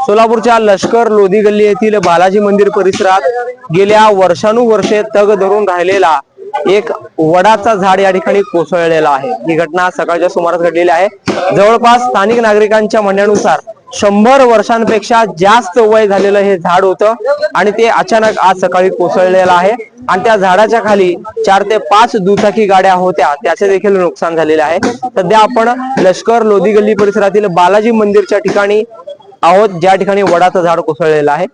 सोलापूरच्या लष्कर लोधी गल्ली येथील बालाजी मंदिर परिसरात गेल्या वर्षानुवर्षे तग धरून राहिलेला एक वडाचा झाड या ठिकाणी कोसळलेला आहे। ही घटना सकाळच्या सुमारास घडलेली आहे। जवळपास स्थानिक नागरिकांच्या म्हणण्यानुसार 100 वर्षांपेक्षा जास्त वय झालेलं हे झाड होतं आणि ते अचानक आज सकाळी कोसळलेलं आहे आणि त्या झाडाच्या खाली 4 ते 5 दुचाकी गाड्या होत्या, त्याचे देखील नुकसान झालेले आहे। सध्या आपण लष्कर लोधी गल्ली परिसरातील बालाजी मंदिरच्या ठिकाणी आहोत, ज्या ठिकाणी वडाचं झाड कोसळलेलं आहे।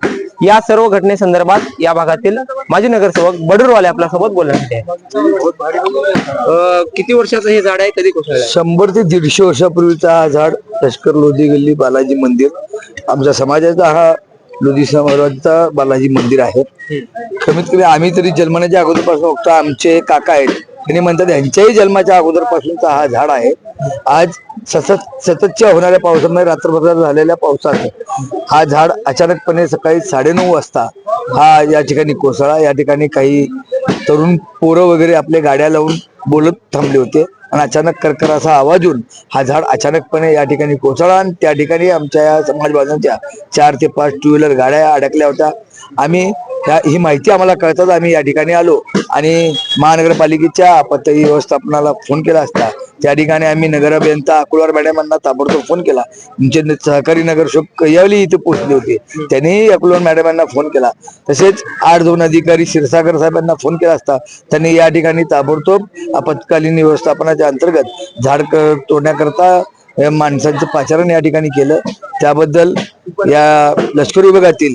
या सर्व घटनेसंदर्भात या भागातील माजी नगरसेवक बडूरवाले आपल्या सोबत बोलत आहेत। किती वर्षाचं हे झाड आहे, कधी कोसळलं? 100 ते 150 वर्षापूर्वीचा हा झाड लष्कर लोधी गल्ली बालाजी मंदिर, आमच्या समाजाचा हा लोधी समाजाचा बालाजी मंदिर आहे। कमीत कमी आम्ही तरी जन्मण्याच्या अगोदरपासून फक्त आमचे काका आहेत त्यांनी म्हणतात यांच्याही जन्माच्या अगोदरपासूनचा हा झाड आहे। आज सततच्या होणाऱ्या पावसामुळे रात्रभर झालेल्या पावसात हा झाड अचानकपणे सकाळी 9:30 वाजता हा या ठिकाणी कोसळला। या ठिकाणी काही तरुण पोरं वगैरे आपल्या गाड्या लावून बोलत थांबले होते आणि अचानक करकर असा आवाज येऊन हा झाड अचानकपणे या ठिकाणी कोसळला आणि त्या ठिकाणी आमच्या या समाज बांधवांच्या 4 ते 5 टू व्हीलर गाड्या अडकल्या होत्या। आम्ही ही माहिती आम्हाला कळताच आम्ही या ठिकाणी आलो आणि महानगरपालिकेच्या आपत्ती व्यवस्थापनाला फोन केला असता त्या ठिकाणी आम्ही नगर अभियंता अकुलवार मॅडम यांना ताबडतोब फोन केला। तुमचे सहकारी नगरसेवक कैयावली इथे पोहोचले होते, त्यांनीही अकुलवार मॅडम यांना फोन केला। तसेच 8 अधिकारी क्षीरसागर साहेबांना फोन केला असता त्यांनी या ठिकाणी ताबडतोब आपत्कालीन व्यवस्थापनाच्या अंतर्गत झाड तोडण्याकरता माणसांचं पाचारण या ठिकाणी केलं। त्याबद्दल या लष्कर विभागातील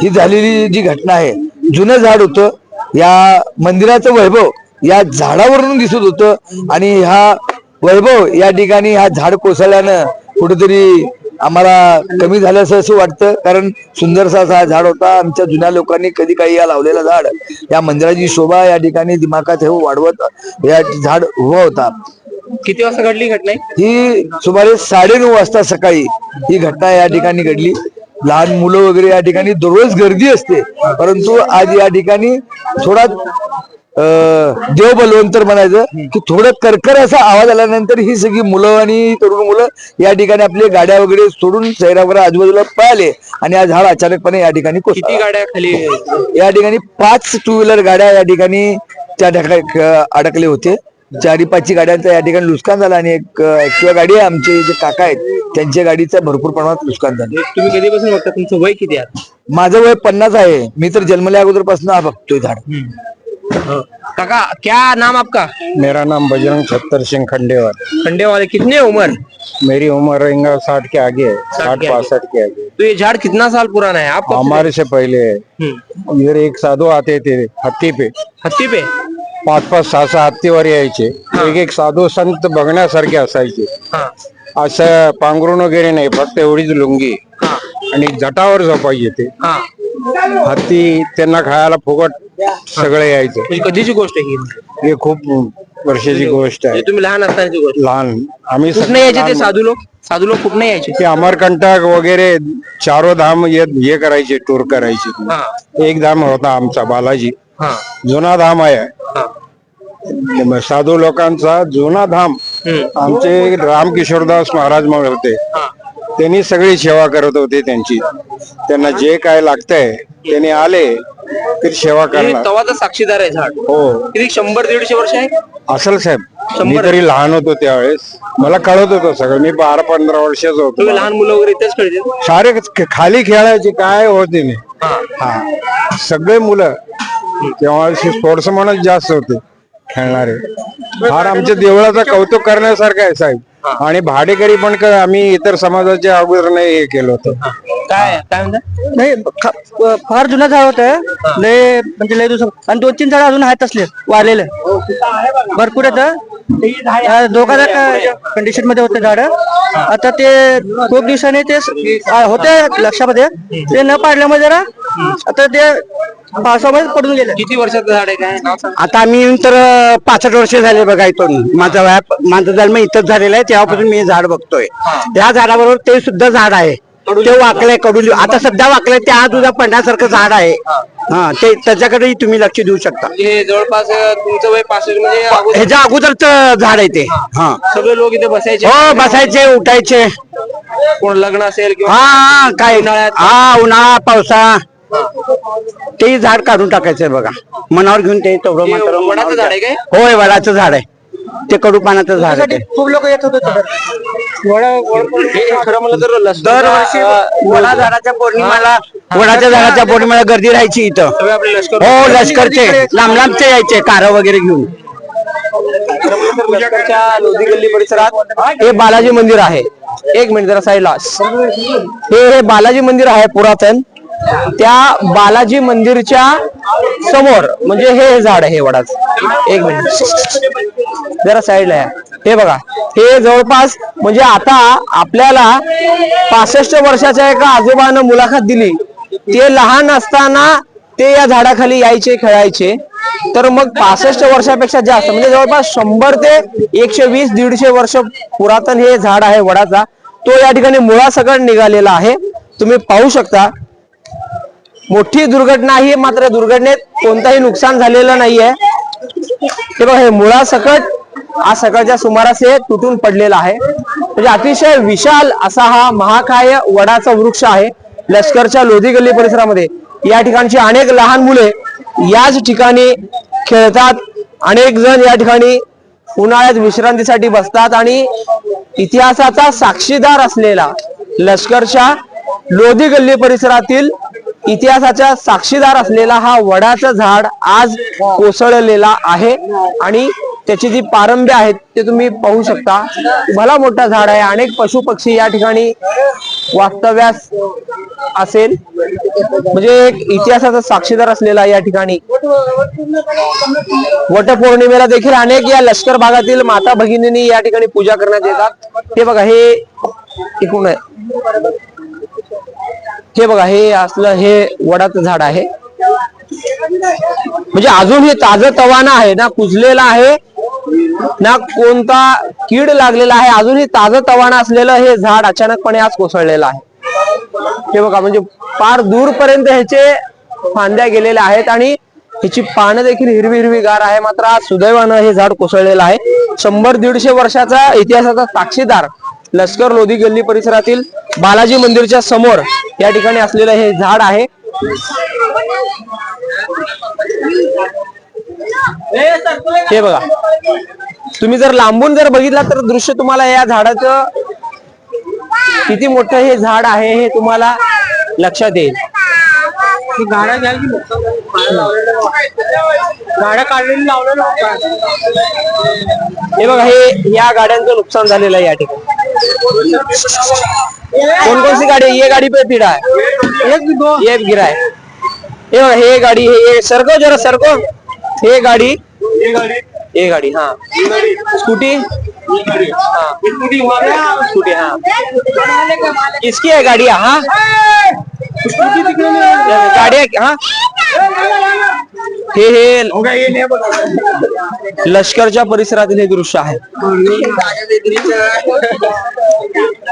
ही झालेली जी घटना आहे, जुनं झाड होतं, या मंदिराचं वैभव या झाडावरून दिसत होतं आणि हा वैभव या ठिकाणी हा झाड कोसळल्यानं कुठेतरी आम्हाला कमी झाल्याचं असं वाटतं, कारण सुंदरसा असा झाड होता। आमच्या जुन्या लोकांनी कधी काही या लावलेला झाड या मंदिराची शोभा या ठिकाणी दिमाखात हे वाढवत या झाड उभा होता। किती वाजता घडली घटना? ही सुमारे 9:30 वाजता सकाळी ही घटना या ठिकाणी घडली। लहान मुलं वगैरे या ठिकाणी दररोज गर्दी असते, परंतु आज या ठिकाणी थोडा देव बलवंतर म्हणायचं की थोडं करकर असा आवाज आल्यानंतर ही सगळी मुलं आणि तरुण मुलं या ठिकाणी आपले गाड्या वगैरे सोडून सैरावरा आजूबाजूला पळाले आणि हा झाड अचानकपणे या ठिकाणी कोसळला। किती गाड्या खाली? या ठिकाणी 5 टू व्हीलर गाड्या या ठिकाणी त्या ठिकाणी अडकले होते। 4-5 गाड्यांचा या ठिकाणी नुकसान झालं आणि एक ऍक्टिवा गाडी आहे, आमचे जे काका आहेत त्यांच्या गाडीचं भरपूर प्रमाणात नुकसान झालं। तुम्ही कधीपासून बघता? तुमचं वय किती आहे? माझं वय 50 आहे। मी तर जन्मल्या अगोदरपासून हा बघतोय झाड। काका, क्या नाम आपका? मेरा नाम बजरंग छत्तर सिंह खंडेवाल। खंडेवाले, कितने उम्र? मेरी उम्र रहेगा 60 के आगे है, 60-65 के आगे। तो ये झाड़ कितना साल पुराना है? आप हमारे से पहले है। इधर एक साधु आते थे हत्ती पे, 5-5, 6-6 हत्तीवर यायचे। एक साधू संत बघण्यासारखे असायचे। असं पांघरून वगैरे नाही, फक्त एवढीच लुंगी आणि जटावर झोपायचे ते। हत्ती त्यांना खायला फुकट सगळं यायचं। कधीची गोष्ट ही? हे खूप वर्षाची गोष्ट आहे। तुम्ही लहान असतानाची गोष्ट? लहान आम्ही कुठने यायचे ते साधू लोक कुठने यायचे? ते अमरकंटक वगैरे चारो धाम हे करायचे, टूर करायचे। एक धाम होता आमचा बालाजी, जुना धाम आहे साधू लोकांचा जुना धाम। आमचे रामकिशोरदास महाराज म्हणून होते, त्यांनी सगळी सेवा करत होते त्यांची। त्यांना जे काय लागतंय त्यांनी आले तर सेवा करणार। तवाचा साक्षीदार आहे झाड। हो, किती 100-150 वर्ष आहे असेल साहेब। मी तरी लहान होतो त्यावेळेस, मला कळत होतं सगळं। मी 12-15 वर्षाचा होतो। लहान मुलं वगैरे इथेच खेळते? सारे खाली खेळायचे, काय होते नाही। हा, सगळे मुलं तेव्हा स्पोर्ट्स म्हणून जास्त होते खेळणारे। फार आमच्या देवळाचं कौतुक करण्यासारखं आहे साहेब। आणि भाडेकरी पण आम्ही इतर समाजाच्या अगोदर नाही हे केलं होतं। काय म्हणता? नाही, फार जुना झाड होतं, लय म्हणजे लय दिवस। आणि 2-3 झाड अजून आहेत असले वाढलेले भरपूर आहेत। धोकादायक कंडिशन मध्ये होते झाड। आता ते खूप दिवसांनी ते होते लक्षामध्ये, ते न पाडल्यामुळे जरा आता ते पावसामध्ये पडून गेले। किती वर्षाचं झाड आहे? काय आता आम्ही तर 65 वर्ष झाले बघा इथून। माझा जन्म इथंच झालेला आहे, तेव्हापासून मी झाड बघतोय। त्या झाडाबरोबर ते सुद्धा झाड आहे, ते वाकलंय कडून। आता सध्या वाकलंय, ते आज उद्या पडण्यासारखं झाड आहे। ते त्याच्याकडेही तुम्ही लक्ष देऊ शकता। जवळपास तुमचं वय 65 म्हणजे ह्याच्या अगोदरच झाड आहे ते। सगळे लोक इथे बसायचे? हो, बसायचे, उठायचे। कोण लग्न असेल किंवा हा काय उन्हाळ्यात? हा उन्हाळा पावसाळा ते झाड काढून टाकायचंय बखा मनावर घेऊन ते तेवढं हे मात्र वडाचं झाड आहे काय? होय वडाचं झाड आहे ते कडू पानाचं झाड आहे ते. खूप लोक येत होते तिकडे. हे खरं म्हणलं तर दरवर्षी वडा झाडाच्या पौर्णिमेला वडाच्या झाडाच्या पौर्णिमेला गर्दी राहायची इथं. सगळे आपले लष्कर हो लष्करचे लांब लांबचे यायचे कार वगैरे घेऊन. लष्करच्या लोधी गल्ली परिसरात हे बालाजी मंदिर आहे. एक मिनिट जरा साईडला. हे बालाजी मंदिर आहे पुरातन. त्या बालाजी मंदिरच्या समोर म्हणजे हे झाड आहे वडाचं. एक मिनिट जरा साईडला आहे. हे बघा हे जवळपास म्हणजे आता आपल्याला 65 वर्षाच्या एका आजोबानं मुलाखत दिली. ते लहान असताना ते या झाडाखाली यायचे खेळायचे. तर मग 65 वर्षापेक्षा जास्त म्हणजे जवळपास 100 ते 120-150 वर्ष पुरातन हे झाड आहे वडाचा. तो या ठिकाणी मुळासकट निघालेला आहे. तुम्ही पाहू शकता. मोठी दुर्घटना ही मात्र दुर्घटनेत कोणताही नुकसान झालेलं नाहीये. हे बघा हे मुळासकट आज सकाळच्या सुमारास हे तुटून पडलेला आहे. म्हणजे अतिशय विशाल असा हा महाकाय वडाचा वृक्ष आहे लष्करच्या लोधी गल्ली परिसरामध्ये. या ठिकाणची अनेक लहान मुले याच ठिकाणी खेळतात. अनेक जण या ठिकाणी उन्हाळ्यात विश्रांतीसाठी बसतात आणि इतिहासाचा साक्षीदार असलेला लष्करच्या लोधी गल्ली परिसरातील इतिहासाचा साक्षीदार असलेला हा वडाचं झाड आज कोसळलेला आहे. आणि त्याची जी पारंब्य आहेत ते तुम्ही पाहू शकता. भला मोठा झाड आहे. अनेक पशु पक्षी या ठिकाणी वास्तव्यास असेल. म्हणजे एक इतिहासाचा साक्षीदार असलेला या ठिकाणी वटपौर्णिमेला देखील अनेक या लष्कर भागातील माता भगिनींनी या ठिकाणी पूजा करण्यात येतात. हे बघा हे इकडून आहे. हे बघा हे असलं हे वडाचं झाड आहे. म्हणजे अजून हे ताजं तवाना आहे ना कुजलेला आहे ना कोणता कीड लागलेला आहे. अजूनही ताजं तवाना असलेलं हे झाड अचानकपणे आज कोसळलेलं आहे. हे बघा म्हणजे फार दूरपर्यंत ह्याचे फांद्या गेलेल्या आहेत आणि ह्याची पानं देखील हिरवी हिरवीगार आहे. मात्र आज सुदैवानं हे झाड कोसळलेलं आहे. 100-150 वर्षाचा इतिहासाचा साक्षीदार लष्कर लोधी गल्ली परिसरातील बालाजी मंदिरच्या समोर या ठिकाणी असलेलं हे झाड आहे. हे बघा तुम्ही जर लांबून जर बघितला तर दृश्य तुम्हाला या झाडाचं किती मोठं हे झाड आहे हे तुम्हाला लक्षात येईल. गाड्या घ्याल की गाड्या काढलेली लावलेलं. हे बघा हे या गाड्यांचं नुकसान झालेलं आहे या ठिकाणी. कौन सी गाड़ी? ये गाड़ी पे फिरा है. एक गिरा है. ये बघा हे गाडी हे सरको जरा सरको. हे गाडी ये गाड़ी हाँ स्कूटी हाँ स्कूटी हाँ किसकी है गाड़ी? हाँ गाड़ी हाँ हे लष्करच्या परिसरातील हे दृश्य आहे.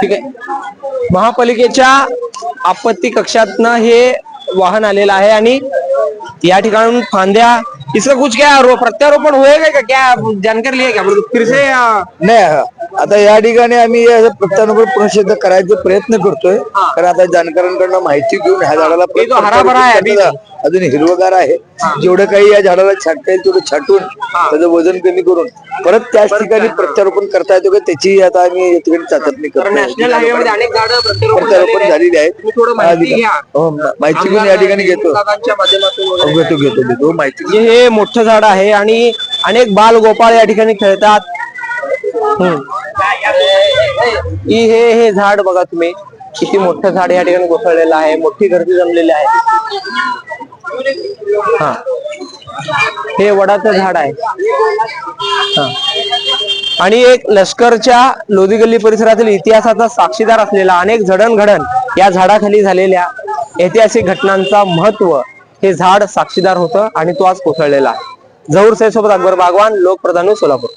ठीक आहे. महापालिकेच्या आपत्ती कक्षातनं हे वाहन आलेलं आहे आणि या ठिकाणून फांद्या इसका कुछ क्या प्रत्यारोपण होएगा क्या जानकारी लिया क्या फिर से? नाही आता या ठिकाणी आम्ही प्रत्यारोपण पुनश्च करायचा प्रयत्न करतोय. कारण आता जाणकारांकडनं माहिती घेऊन ह्या झाडाला हराभरा आहे अजून हिरवगार आहे. जेवढं काही या झाडाला छाटता येईल तेवढं छाटून त्याचं वजन कमी करून परत त्याच ठिकाणी प्रत्यारोपण करता येतो का त्याची आता आम्ही या ठिकाणी चाचपणी करतो. नॅशनल हायवे मध्ये अनेक झाडं प्रत्यारोपण झालेली आहे. आहे. माहिती घेऊन या ठिकाणी घेतो माहिती. हे मोठं झाड आहे आणि अनेक बाल गोपाळ या ठिकाणी खेळतात. हे झाड बघा तुम्ही किती मोठं झाड या ठिकाणी कोसळलेलं आहे. मोठी गर्दी जमलेली आहे. हा हे वडाचं झाड आहे. आणि एक लष्करच्या लोधी गल्ली परिसरातील इतिहासाचा साक्षीदार असलेला अनेक जडणघडण या झाडाखाली झालेल्या ऐतिहासिक घटनांचा महत्व हे झाड साक्षीदार होतं आणि तो आज कोसळलेला आहे. झहूर सैयद सोबत अकबर बागवान, लोकप्रधान, सोलापूर.